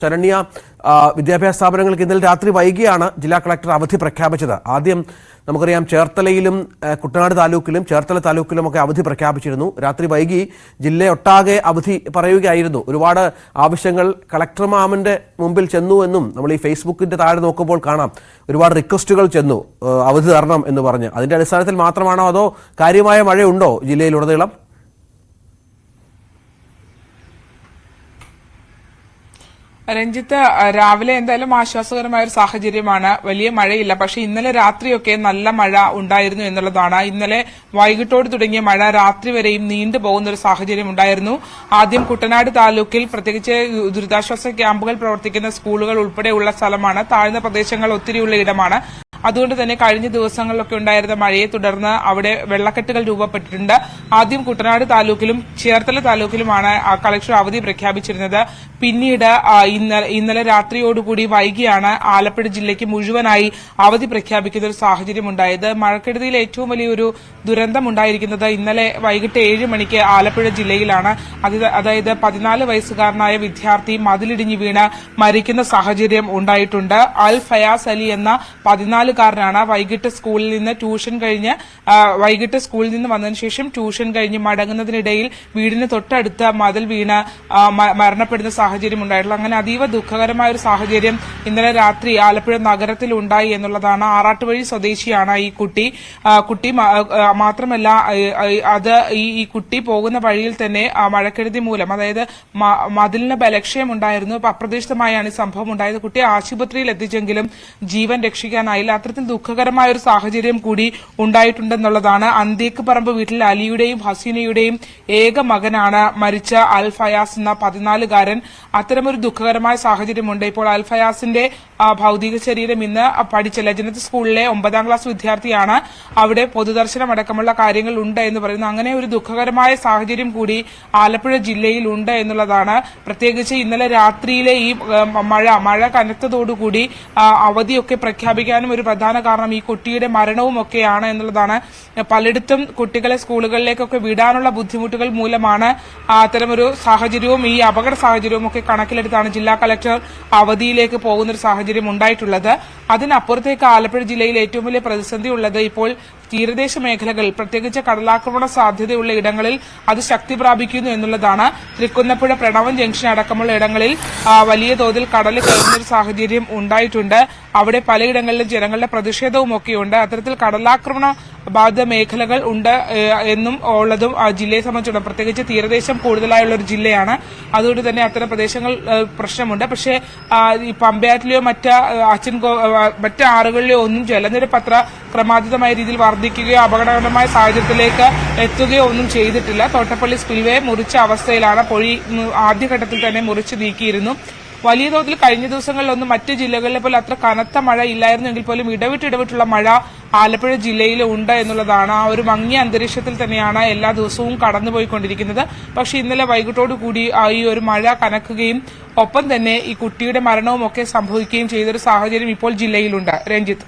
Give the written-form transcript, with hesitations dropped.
ശരണ്യ, വിദ്യാഭ്യാസ സ്ഥാപനങ്ങൾക്ക് ഇന്നലെ രാത്രി വൈകിയാണ് ജില്ലാ കളക്ടർ അവധി പ്രഖ്യാപിച്ചത്. ആദ്യം നമുക്കറിയാം ചേർത്തലയിലും കുട്ടനാട് താലൂക്കിലും ചേർത്തല താലൂക്കിലുമൊക്കെ അവധി പ്രഖ്യാപിച്ചിരുന്നു. രാത്രി വൈകി ജില്ലയൊട്ടാകെ അവധി പറയുകയായിരുന്നു. ഒരുപാട് ആവശ്യങ്ങൾ കളക്ടർ മാമിന്റെ മുമ്പിൽ ചെന്നു എന്നും നമ്മൾ ഈ ഫേസ്ബുക്കിന്റെ താഴെ നോക്കുമ്പോൾ കാണാം. ഒരുപാട് റിക്വസ്റ്റുകൾ ചെന്നു അവധി തരണം എന്ന് പറഞ്ഞ്. അതിന്റെ അടിസ്ഥാനത്തിൽ മാത്രമാണോ അതോ കാര്യമായ മഴയുണ്ടോ ജില്ലയിലുടനീളം? രഞ്ജിത്ത്, രാവിലെ എന്തായാലും ആശ്വാസകരമായ ഒരു സാഹചര്യമാണ്. വലിയ മഴയില്ല. പക്ഷേ ഇന്നലെ രാത്രിയൊക്കെ നല്ല മഴ ഉണ്ടായിരുന്നു എന്നുള്ളതാണ്. ഇന്നലെ വൈകിട്ടോട് തുടങ്ങിയ മഴ രാത്രി വരെയും നീണ്ടുപോകുന്ന ഒരു സാഹചര്യം ഉണ്ടായിരുന്നു. ആദ്യം കുട്ടനാട് താലൂക്കിൽ പ്രത്യേകിച്ച് ദുരിതാശ്വാസ ക്യാമ്പുകൾ പ്രവർത്തിക്കുന്ന സ്കൂളുകൾ ഉൾപ്പെടെയുള്ള സ്ഥലമാണ്. താഴ്ന്ന പ്രദേശങ്ങൾ ഒത്തിരിയുള്ള ഇടമാണ്. അതുകൊണ്ട് തന്നെ കഴിഞ്ഞ ദിവസങ്ങളിലൊക്കെ ഉണ്ടായിരുന്ന മഴയെ തുടർന്ന് അവിടെ വെള്ളക്കെട്ടുകൾ രൂപപ്പെട്ടിട്ടുണ്ട്. ആദ്യം കുട്ടനാട് താലൂക്കിലും ചേർത്തല താലൂക്കിലുമാണ് കളക്ടർ അവധി പ്രഖ്യാപിച്ചിരുന്നത്. പിന്നീട് ഇന്നലെ രാത്രിയോടുകൂടി വൈകിയാണ് ആലപ്പുഴ ജില്ലയ്ക്ക് മുഴുവനായി അവധി പ്രഖ്യാപിക്കുന്ന ഒരു സാഹചര്യം ഉണ്ടായത്. മഴക്കെടുതിയിൽ ഏറ്റവും വലിയൊരു ദുരന്തം ഉണ്ടായിരിക്കുന്നത് ഇന്നലെ വൈകിട്ട് 7 മണിക്ക് ആലപ്പുഴ ജില്ലയിലാണ്. അതായത് 14 വയസ്സുകാരനായ വിദ്യാർത്ഥി മതിലിടിഞ്ഞ് വീണ് മരിക്കുന്ന സാഹചര്യം ഉണ്ടായിട്ടുണ്ട്. അൽ ഫയാസ് അലി എന്ന 14-കാരനാണ് വൈകിട്ട് സ്കൂളിൽ നിന്ന് വന്നതിന് ശേഷം ട്യൂഷൻ കഴിഞ്ഞ് മടങ്ങുന്നതിനിടയിൽ വീടിന് തൊട്ടടുത്ത് മതിൽ വീണ് മരണപ്പെടുന്ന സാഹചര്യം ഉണ്ടായിട്ടുള്ളത്. അങ്ങനെ അതീവ ദുഃഖകരമായ ഒരു സാഹചര്യം ഇന്നലെ രാത്രി ആലപ്പുഴ നഗരത്തിൽ ഉണ്ടായി എന്നുള്ളതാണ്. ആറാട്ടുവഴി സ്വദേശിയാണ് ഈ കുട്ടി. മാത്രമല്ല അത് ഈ കുട്ടി പോകുന്ന വഴിയിൽ തന്നെ മഴക്കെടുതി മൂലം, അതായത് മതിലിന് ബലക്ഷയമുണ്ടായിരുന്നു. അപ്രതീക്ഷിതമായാണ് ഈ സംഭവം ഉണ്ടായത്. കുട്ടിയെ ആശുപത്രിയിൽ എത്തിച്ചെങ്കിലും ജീവൻ രക്ഷിക്കാനായില്ല. അത്തരത്തിൽ ദുഃഖകരമായ ഒരു സാഹചര്യം കൂടി ഉണ്ടായിട്ടുണ്ടെന്നുള്ളതാണ്. അന്തേക്ക് പറമ്പ് വീട്ടിൽ അലിയുടെയും ഹസീനയുടെയും ഏക മകനാണ് മരിച്ച അൽ ഫയാസ് എന്ന 14-കാരൻ. അത്തരമൊരു ദുഃഖകരമായ സാഹചര്യമുണ്ട്. ഇപ്പോൾ അൽ ഫയാസിന്റെ ഭൌതിക ശരീരം ഇന്ന് പഠിച്ച ലജനത്ത് സ്കൂളിലെ 9ാം ക്ലാസ് വിദ്യാർത്ഥിയാണ്. അവിടെ പൊതുദർശനം അടക്കമുള്ള കാര്യങ്ങൾ ഉണ്ട് എന്ന് പറയുന്നു. അങ്ങനെ ഒരു ദുഃഖകരമായ സാഹചര്യം കൂടി ആലപ്പുഴ ജില്ലയിൽ ഉണ്ട് എന്നുള്ളതാണ്. പ്രത്യേകിച്ച് ഇന്നലെ രാത്രിയിലെ ഈ മഴ കനത്തതോടുകൂടി അവധിയൊക്കെ പ്രഖ്യാപിക്കാനും ഒരു പ്രധാന കാരണം ഈ കുട്ടിയുടെ മരണവും ഒക്കെയാണ് എന്നുള്ളതാണ്. പലയിടത്തും കുട്ടികളെ സ്കൂളുകളിലേക്കൊക്കെ വിടാനുള്ള ബുദ്ധിമുട്ടുകൾ മൂലമാണ് അത്തരമൊരു സാഹചര്യവും ഈ അപകട സാഹചര്യവും ഒക്കെ കണക്കിലെടുത്താണ് ജില്ലാ കളക്ടർ അവധിയിലേക്ക് പോകുന്നൊരു സാഹചര്യം ഉണ്ടായിട്ടുള്ളത്. അതിനപ്പുറത്തേക്ക് ആലപ്പുഴ ജില്ലയിൽ ഏറ്റവും വലിയ പ്രതിസന്ധി ഉള്ളത് ഇപ്പോൾ തീരദേശ മേഖലകൾ, പ്രത്യേകിച്ച് കടലാക്രമണ സാധ്യതയുള്ള ഇടങ്ങളിൽ അത് ശക്തി പ്രാപിക്കുന്നു എന്നുള്ളതാണ്. തൃക്കുന്നപ്പുഴ പ്രണവം ജംഗ്ഷൻ അടക്കമുള്ള ഇടങ്ങളിൽ വലിയ തോതിൽ കടൽ കയറുന്നൊരു സാഹചര്യം ഉണ്ടായിട്ടുണ്ട്. അവിടെ പലയിടങ്ങളിലും ജനങ്ങളുടെ പ്രതിഷേധവും ഒക്കെയുണ്ട്. അത്തരത്തിൽ കടലാക്രമണ ബാധിത മേഖലകൾ ഉണ്ട് എന്നും ഉള്ളതും ജില്ലയെ സംബന്ധിച്ചിടത്തോളം, പ്രത്യേകിച്ച് തീരദേശം കൂടുതലായുള്ള ഒരു ജില്ലയാണ്. അതുകൊണ്ട് തന്നെ അത്തരം പ്രദേശങ്ങൾ പ്രശ്നമുണ്ട്. പക്ഷേ ഈ പമ്പയാറ്റിലെയോ മറ്റ് ആറുകളിലെയോ ഒന്നും ജലനിരപ്പ് അത്ര ക്രമാതീതമായ രീതിയിൽ വർദ്ധിക്കുകയോ അപകടകരമായ സാഹചര്യത്തിലേക്ക് എത്തുകയോ ഒന്നും ചെയ്തിട്ടില്ല. തോട്ടപ്പള്ളി സ്പിൽവേ മുറിച്ച അവസ്ഥയിലാണ്. പൊഴി ആദ്യഘട്ടത്തിൽ തന്നെ മുറിച്ചു നീക്കിയിരുന്നു. വലിയ തോതിൽ കഴിഞ്ഞ ദിവസങ്ങളിലൊന്നും മറ്റ് ജില്ലകളിലെ പോലെ അത്ര കനത്ത മഴ ഇല്ലായിരുന്നെങ്കിൽ പോലും ഇടവിട്ടുള്ള മഴ ആലപ്പുഴ ജില്ലയിൽ ഉണ്ട് എന്നുള്ളതാണ്. ആ ഒരു മങ്ങിയ അന്തരീക്ഷത്തിൽ തന്നെയാണ് എല്ലാ ദിവസവും കടന്നുപോയിക്കൊണ്ടിരിക്കുന്നത്. പക്ഷെ ഇന്നലെ വൈകിട്ടോടുകൂടി ഈ ഒരു മഴ കനക്കുകയും ഒപ്പം തന്നെ ഈ കുട്ടിയുടെ മരണവും ഒക്കെ സംഭവിക്കുകയും ചെയ്തൊരു സാഹചര്യം ഇപ്പോൾ ജില്ലയിലുണ്ട്. രഞ്ജിത്ത്.